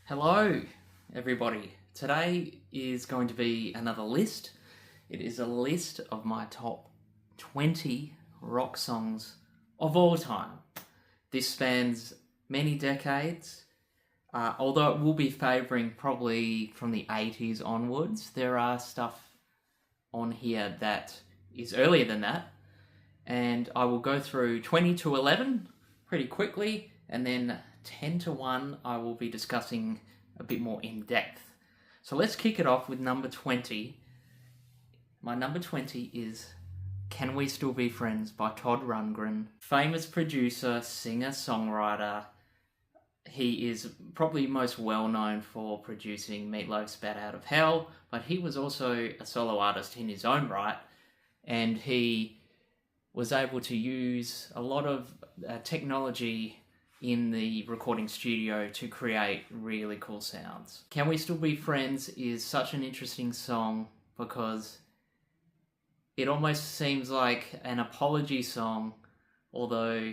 Hello, everybody. Today is going to be another list. It is a list of my top 20 rock songs of all time. This spans many decades, although it will be favouring probably from the 80s onwards. There are stuff on here that is earlier than that, and I will go through 20 to 11 pretty quickly, and then 10 to 1 I will be discussing a bit more in depth. So let's kick it off with number 20. My number 20 is Can We Still Be Friends by Todd Rundgren. Famous producer, singer, songwriter. He is probably most well known for producing Meatloaf's Bat Out of Hell, but he was also a solo artist in his own right, and he was able to use a lot of technology in the recording studio to create really cool sounds. Can We Still Be Friends is such an interesting song because it almost seems like an apology song, although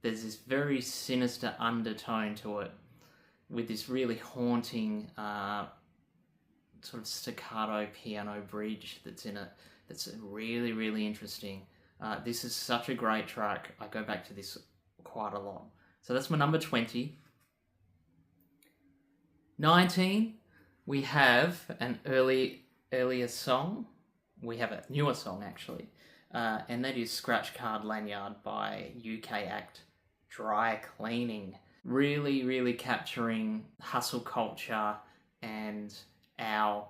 there's this very sinister undertone to it with this really haunting sort of staccato piano bridge that's in it that's really, really interesting. This is such a great track. I go back to this quite a lot. So that's my number 20. 19, we have an earlier song. We have a newer song, actually. And that is Scratch Card Lanyard by UK act Dry Cleaning. Really, really capturing hustle culture and our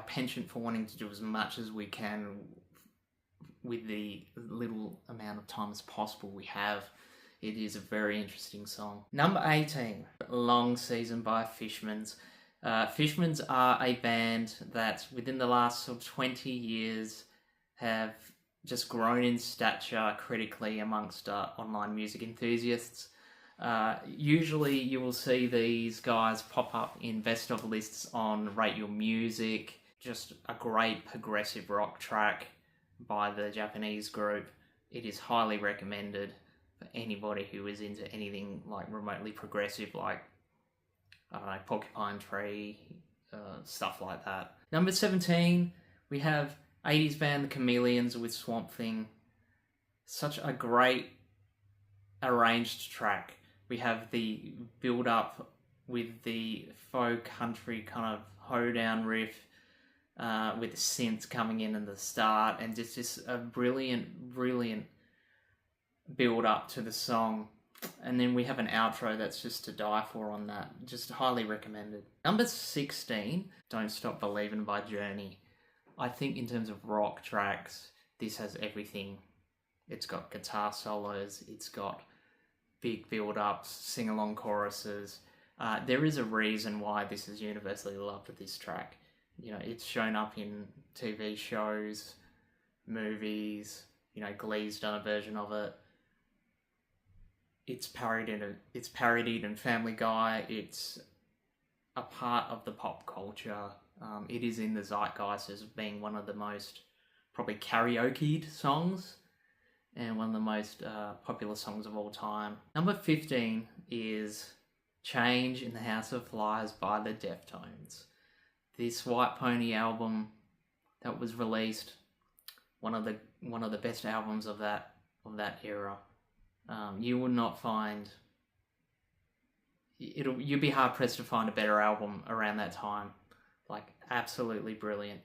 penchant for wanting to do as much as we can with the little amount of time as possible we have. It is a very interesting song. Number 18, Long Season by Fishmans. Fishmans are a band that within the last sort of 20 years have just grown in stature critically amongst online music enthusiasts. Usually you will see these guys pop up in best of lists on Rate Your Music. Just a great progressive rock track by the Japanese group. It is highly recommended for anybody who is into anything like remotely progressive, like, I don't know, Porcupine Tree, stuff like that. Number 17, we have 80s band The Chameleons with Swamp Thing. Such a great arranged track. We have the build-up with the faux country kind of hoedown riff, with the synths coming in the start, and just a brilliant build up to the song. And then we have an outro that's just to die for on that. Just highly recommended. Number 16, Don't Stop Believin' by Journey. I think in terms of rock tracks, this has everything. It's got guitar solos, it's got big build-ups, sing-along choruses. There is a reason why this is universally loved, this track. You know, it's shown up in TV shows, movies, you know, Glee's done a version of it. It's parodied in Family Guy. It's a part of the pop culture. It is in the zeitgeist as being one of the most probably karaoke'd songs and one of the most popular songs of all time. Number 15 is Change in the House of Flies by the Deftones. This White Pony album that was released, one of the best albums of that era. You will not find you'd be hard pressed to find a better album around that time. Like, absolutely brilliant.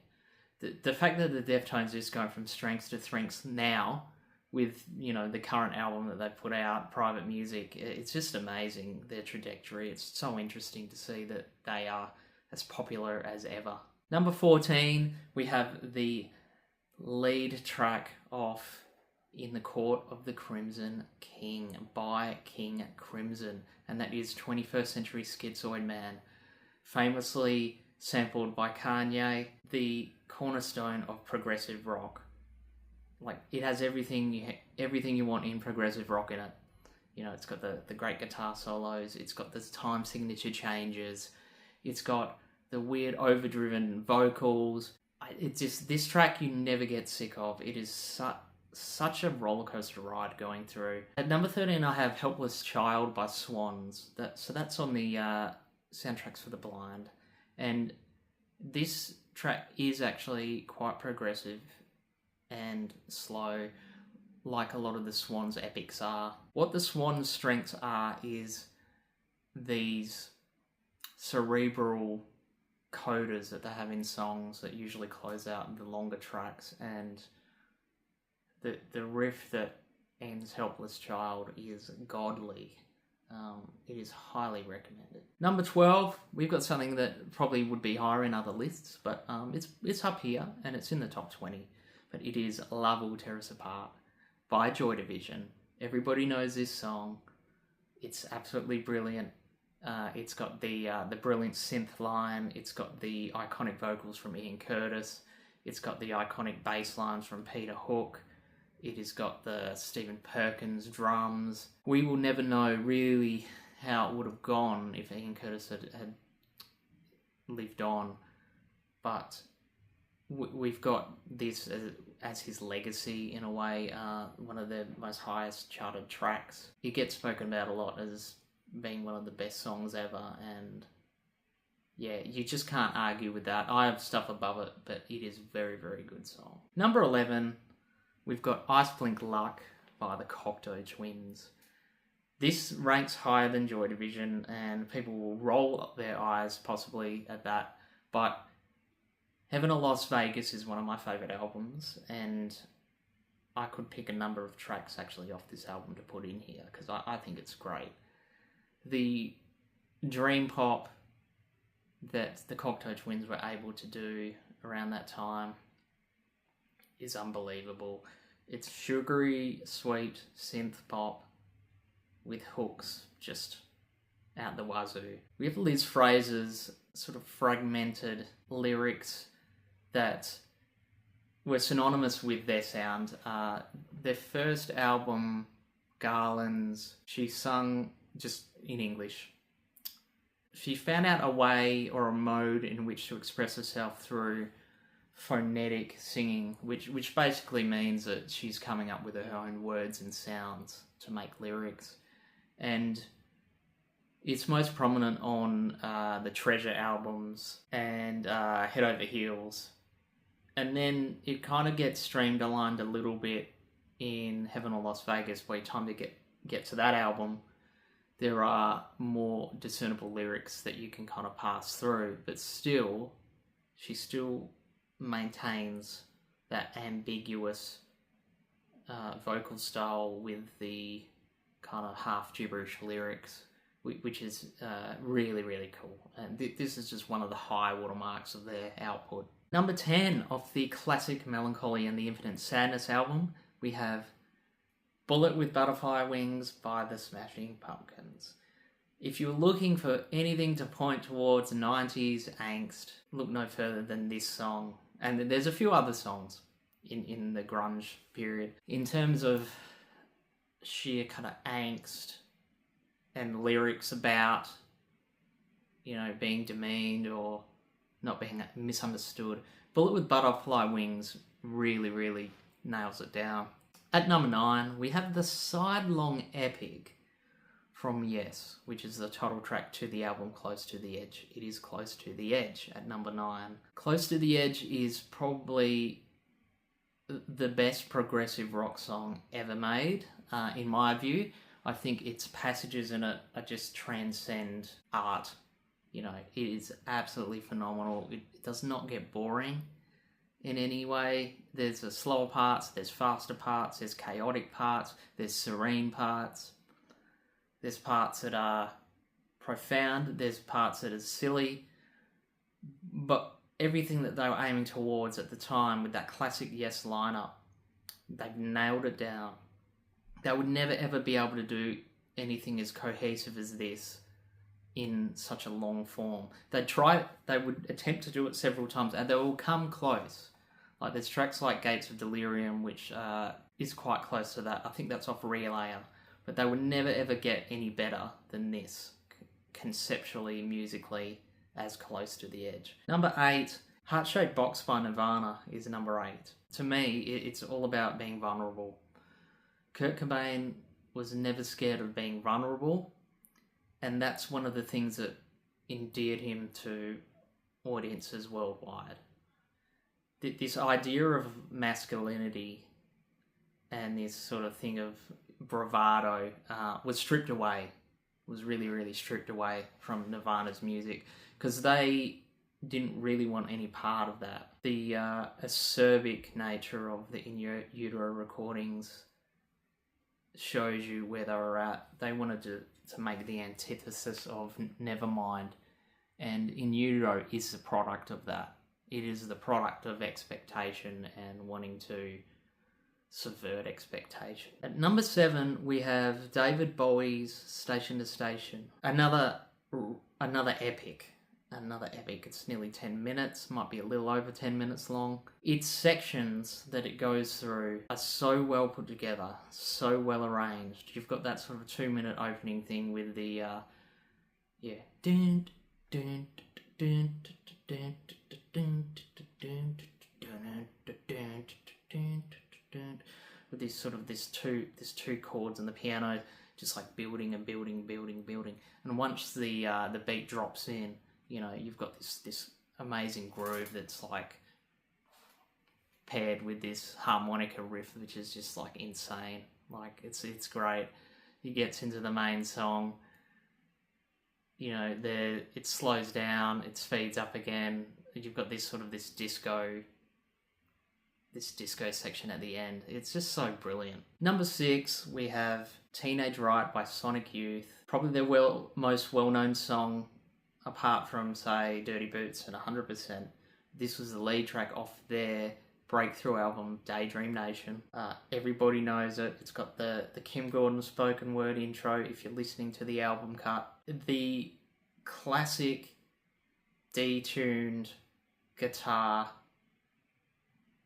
The fact that the Deftones is going from strengths to strengths now with, you know, the current album that they've put out, Private Music, it's just amazing, their trajectory. It's so interesting to see that they are as popular as ever. Number 14, we have the lead track off In the Court of the Crimson King by King Crimson, and that is 21st Century Schizoid Man, famously sampled by Kanye, the cornerstone of progressive rock. Like, it has everything you want in progressive rock in it. You know, it's got the great guitar solos, it's got the time signature changes, it's got the weird overdriven vocals. It's just, this track you never get sick of. It is such a roller coaster ride going through. At number 13, I have Helpless Child by Swans. So that's on the Soundtracks for the Blind. And this track is actually quite progressive and slow, like a lot of the Swans epics are. What the Swans' strengths are is these cerebral codas that they have in songs that usually close out the longer tracks, and the riff that ends Helpless Child is godly. It is highly recommended. Number 12, we've got something that probably would be higher in other lists, but it's up here and it's in the top 20. But it is Love Will Tear Us Apart by Joy Division. Everybody knows this song. It's absolutely brilliant. It's got the brilliant synth line. It's got the iconic vocals from Ian Curtis. It's got the iconic bass lines from Peter Hook. It has got the Stephen Perkins drums. We will never know really how it would have gone if Ian Curtis had lived on, but we've got this as his legacy in a way, one of the most highest charted tracks. It gets spoken about a lot as being one of the best songs ever, and yeah, you just can't argue with that. I have stuff above it, but it is a very, very good song. Number 11, we've got Ice Blink Luck by the Cocteau Twins. This ranks higher than Joy Division, and people will roll up their eyes possibly at that, but Heaven or Las Vegas is one of my favourite albums, and I could pick a number of tracks actually off this album to put in here, because I think it's great. The dream pop that the Cocteau Twins were able to do around that time is unbelievable. It's sugary, sweet synth pop with hooks just out the wazoo. We have Liz Fraser's sort of fragmented lyrics that were synonymous with their sound. Their first album, Garlands, she sung just in English. She found out a way or a mode in which to express herself through phonetic singing, which basically means that she's coming up with her own words and sounds to make lyrics. And it's most prominent on the Treasure albums and Head Over Heels. And then it kind of gets streamlined a little bit in Heaven or Las Vegas, by the time to get to that album. There are more discernible lyrics that you can kind of pass through, but still, she still maintains that ambiguous vocal style with the kind of half gibberish lyrics, which is really, really cool. And this is just one of the high watermarks of their output. Number 10 of the classic Melancholy and the Infinite Sadness album, we have Bullet with Butterfly Wings by the Smashing Pumpkins. If you're looking for anything to point towards 90s angst, look no further than this song. And there's a few other songs in the grunge period. In terms of sheer kind of angst and lyrics about, being demeaned or not being misunderstood, Bullet with Butterfly Wings really, really nails it down. At number 9, we have the side-long epic from Yes, which is the title track to the album Close to the Edge. It is Close to the Edge at number 9. Close to the Edge is probably the best progressive rock song ever made, in my view. I think its passages in it are just transcend art. It is absolutely phenomenal. It does not get boring in any way. There's slower parts, there's faster parts, there's chaotic parts, there's serene parts. There's parts that are profound, there's parts that are silly. But everything that they were aiming towards at the time with that classic Yes lineup, they've nailed it down. They would never ever be able to do anything as cohesive as this in such a long form. They would attempt to do it several times, and they will come close. Like there's tracks like Gates of Delirium, which is quite close to that. I think that's off Relayer, but they would never ever get any better than this, conceptually, musically, as Close to the Edge. Number 8, Heart-Shaped Box by Nirvana is number 8. To me, it's all about being vulnerable. Kurt Cobain was never scared of being vulnerable, and that's one of the things that endeared him to audiences worldwide. This idea of masculinity and this sort of thing of bravado was stripped away, was really, really stripped away from Nirvana's music, because they didn't really want any part of that. The acerbic nature of the In Utero recordings shows you where they were at. They wanted to make the antithesis of Nevermind, and In Utero is the product of that. It is the product of expectation and wanting to subvert expectation. At number 7, we have David Bowie's Station to Station. Another epic. It's nearly 10 minutes, might be a little over 10 minutes long. Its sections that it goes through are so well put together, so well arranged. You've got that sort of 2-minute opening thing with the with this two chords and the piano just like building and building, and once the beat drops in, you know, you've got this amazing groove that's like paired with this harmonica riff, which is just like insane. Like it's great. He gets into the main song, you know, it slows down, it speeds up again. You've got this disco section at the end. It's just so brilliant. Number 6, we have Teenage Riot by Sonic Youth. Probably their most well-known song, apart from, say, Dirty Boots and 100%. This was the lead track off their breakthrough album, Daydream Nation. Everybody knows it. It's got the Kim Gordon spoken word intro if you're listening to the album cut. The classic detuned guitar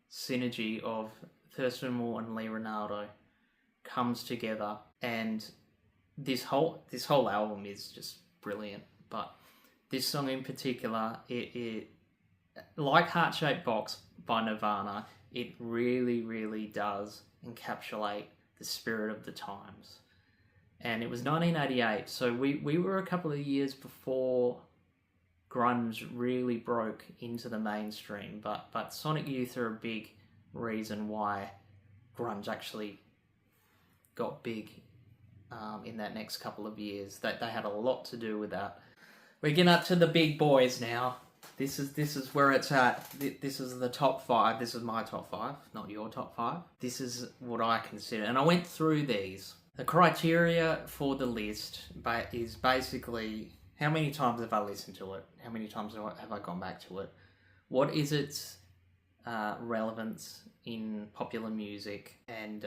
synergy of Thurston Moore and Lee Ranaldo comes together, and this whole album is just brilliant. But this song in particular, it like Heart Shaped Box by Nirvana, it really, really does encapsulate the spirit of the times. And it was 1988, so we were a couple of years before grunge really broke into the mainstream, but Sonic Youth are a big reason why grunge actually got big in that next couple of years. They had a lot to do with that. We're getting up to the big boys now. This is where it's at. This is the top 5. This is my top 5, not your top 5. This is what I consider, and I went through these. The criteria for the list is basically, how many times have I listened to it? How many times have I gone back to it? What is its relevance in popular music? And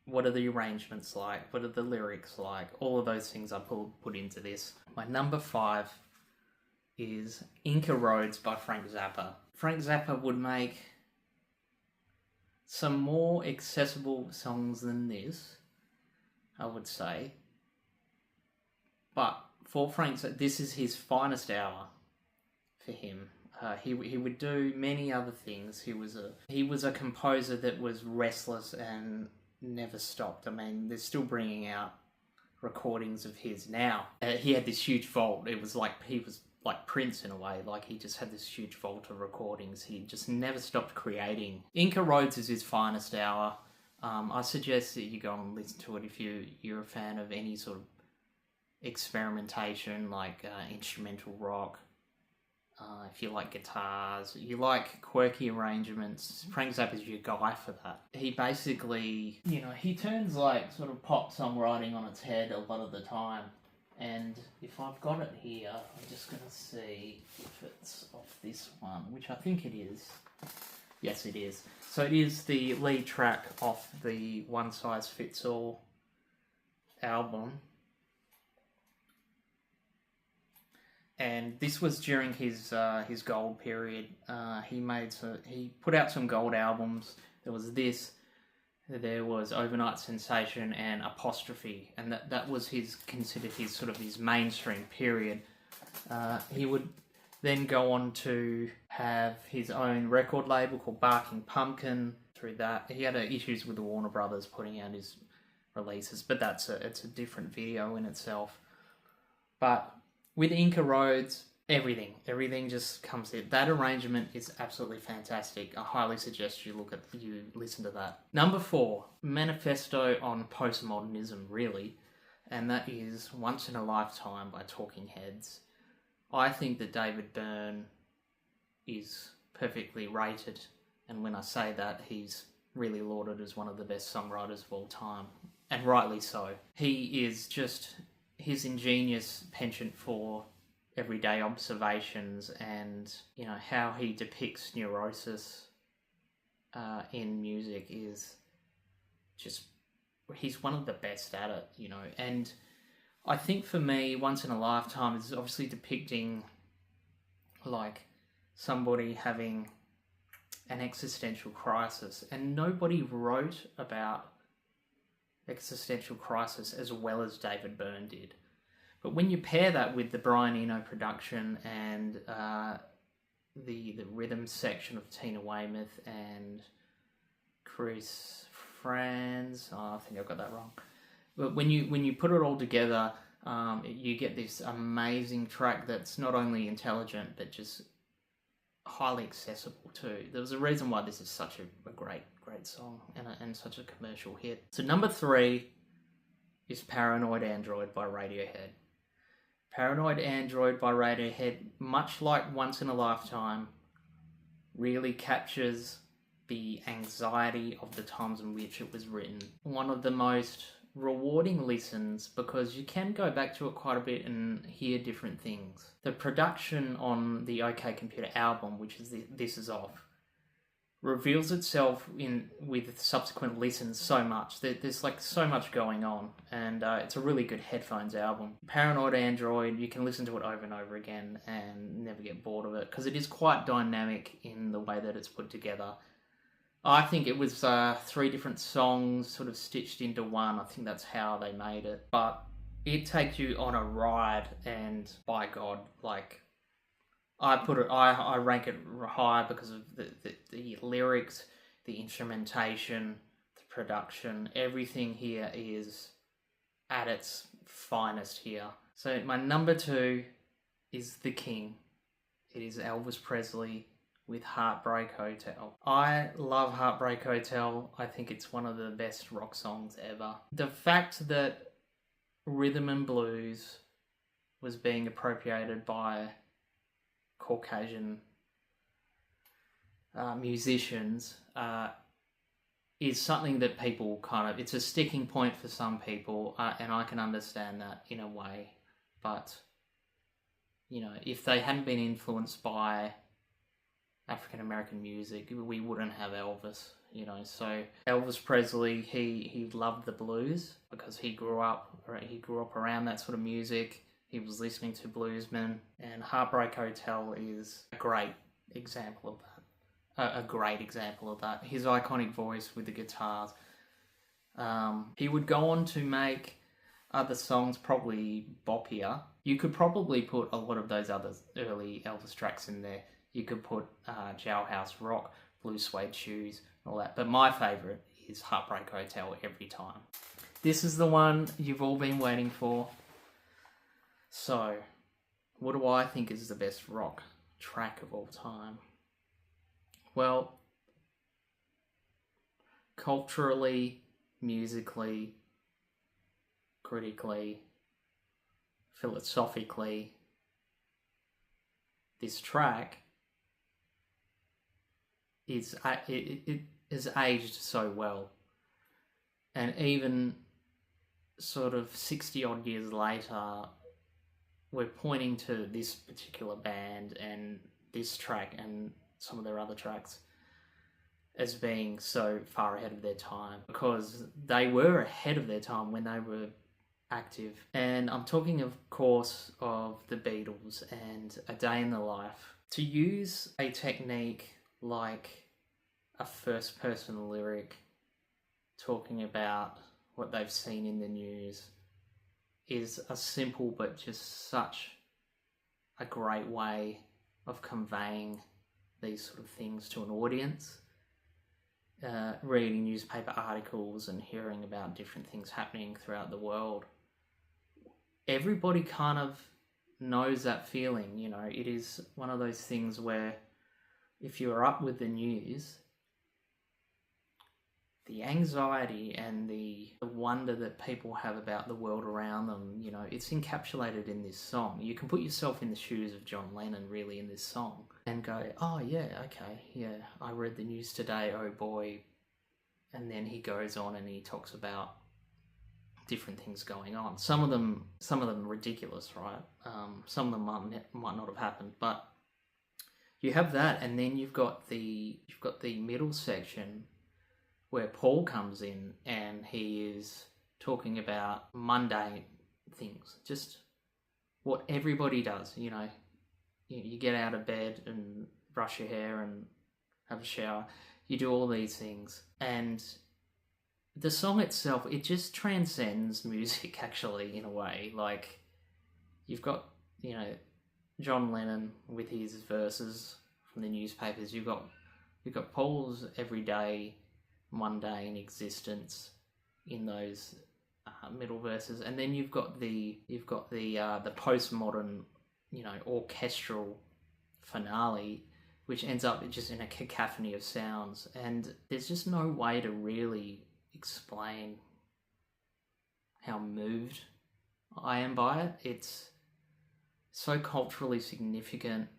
what are the arrangements like? What are the lyrics like? All of those things I put into this. My number 5 is Inca Roads by Frank Zappa. Frank Zappa would make some more accessible songs than this, I would say. But for Frank, this is his finest hour for him. He would do many other things. He was a composer that was restless and never stopped. I mean, they're still bringing out recordings of his now. He had this huge vault. It was like he was like Prince in a way. Like he just had this huge vault of recordings. He just never stopped creating. Inca Roads is his finest hour. I suggest that you go and listen to it if you're a fan of any sort of experimentation, like instrumental rock. If you like guitars, you like quirky arrangements, Frank Zappa is your guy for that. He basically, you know, he turns like sort of pop songwriting on its head a lot of the time. And if I've got it here, I'm just going to see if it's off this one, which I think it is. Yes, it is. So it is the lead track off the One Size Fits All album. And this was during his gold period. He put out some gold albums. There was this, there was Overnight Sensation and Apostrophe, and that was considered his mainstream period. He would then go on to have his own record label called Barking Pumpkin. Through that, he had issues with the Warner Brothers putting out his releases, but it's a different video in itself. But With Inca Roads, everything just comes in. That arrangement is absolutely fantastic. I highly suggest you listen to that. Number 4, manifesto on postmodernism, really, and that is Once in a Lifetime by Talking Heads. I think that David Byrne is perfectly rated, and when I say that, he's really lauded as one of the best songwriters of all time, and rightly so. He is just his ingenious penchant for everyday observations, and how he depicts neurosis in music is just, he's one of the best at it, and I think for me, Once in a Lifetime is obviously depicting like somebody having an existential crisis, and nobody wrote about existential crisis as well as David Byrne did. But when you pair that with the Brian Eno production and the rhythm section of Tina Weymouth and Chris Franz, I think I got that wrong. But when you put it all together, you get this amazing track that's not only intelligent but just highly accessible too. There's a reason why this is such a great song and such a commercial hit. So number 3 is Paranoid Android by Radiohead. Paranoid Android by Radiohead, much like Once in a Lifetime, really captures the anxiety of the times in which it was written. One of the most rewarding listens, because you can go back to it quite a bit and hear different things. The production on the OK Computer album, which is This Is Off, reveals itself with subsequent listens so much. There's like so much going on, and it's a really good headphones album. Paranoid Android, you can listen to it over and over again and never get bored of it, because it is quite dynamic in the way that it's put together. I think it was 3 different songs sort of stitched into one. I think that's how they made it. But it takes you on a ride, and by God, like, I rank it high because of the lyrics, the instrumentation, the production. Everything here is at its finest here. So my number 2 is The King. It is Elvis Presley with Heartbreak Hotel. I love Heartbreak Hotel. I think it's one of the best rock songs ever. The fact that rhythm and blues was being appropriated by Caucasian musicians is something that people it's a sticking point for some people, and I can understand that in a way. But, if they hadn't been influenced by African American music, we wouldn't have Elvis, So Elvis Presley, he loved the blues because he grew up around that sort of music. He was listening to bluesmen, and Heartbreak Hotel is a great example of that. His iconic voice with the guitars. He would go on to make other songs probably boppier. You could probably put a lot of those other early Elvis tracks in there. You could put Jailhouse Rock, Blue Suede Shoes, all that. But my favourite is Heartbreak Hotel every time. This is the one you've all been waiting for. So, what do I think is the best rock track of all time? Well, culturally, musically, critically, philosophically, this track it is aged so well, and even sort of 60 odd years later, we're pointing to this particular band and this track and some of their other tracks as being so far ahead of their time, because they were ahead of their time when they were active. And I'm talking, of course, of the Beatles and A Day in the Life. To use a technique like a first-person lyric talking about what they've seen in the news is a simple but just such a great way of conveying these sort of things to an audience. Reading newspaper articles and hearing about different things happening throughout the world, everybody kind of knows that feeling. You know, it is one of those things where if you're up with the news, the anxiety and the wonder that people have about the world around them, you know, it's encapsulated in this song. You can put yourself in the shoes of John Lennon really in this song and go, oh yeah, okay, yeah, I read the news today, oh boy. And then he goes on and he talks about different things going on. Some of them ridiculous, right? Some of them might not have happened, but you have that, and then you've got the middle section where Paul comes in and he is talking about mundane things, just what everybody does. You know, you get out of bed and brush your hair and have a shower. You do all these things, and the song itself, it just transcends music actually in a way. Like, you've got, you know, John Lennon with his verses from the newspapers. You've got Paul's everyday mundane existence in those middle verses, and then you've got the postmodern, you know, orchestral finale, which ends up just in a cacophony of sounds, and there's just no way to really explain how moved I am by it. It's so culturally significant,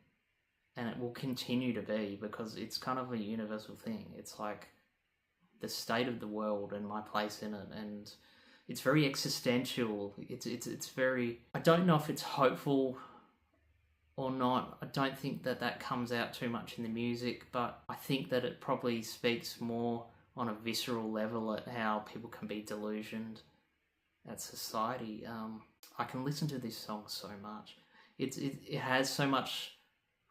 and it will continue to be, because it's kind of a universal thing. It's like the state of the world and my place in it, and it's very existential. It's very, I don't know if it's hopeful or not. I don't think that comes out too much in the music, but I think that it probably speaks more on a visceral level at how people can be delusioned at society. I can listen to this song so much. It has so much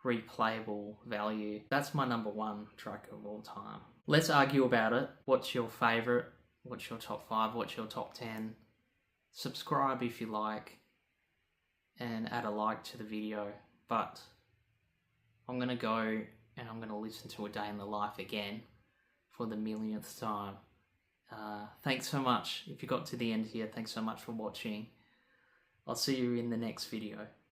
replayable value. That's my number one track of all time. Let's argue about it. What's your favourite? What's your top 5? What's your top 10? Subscribe if you like, and add a like to the video. But I'm going to go and I'm going to listen to A Day in the Life again for the millionth time. Thanks so much. If you got to the end here, thanks so much for watching. I'll see you in the next video.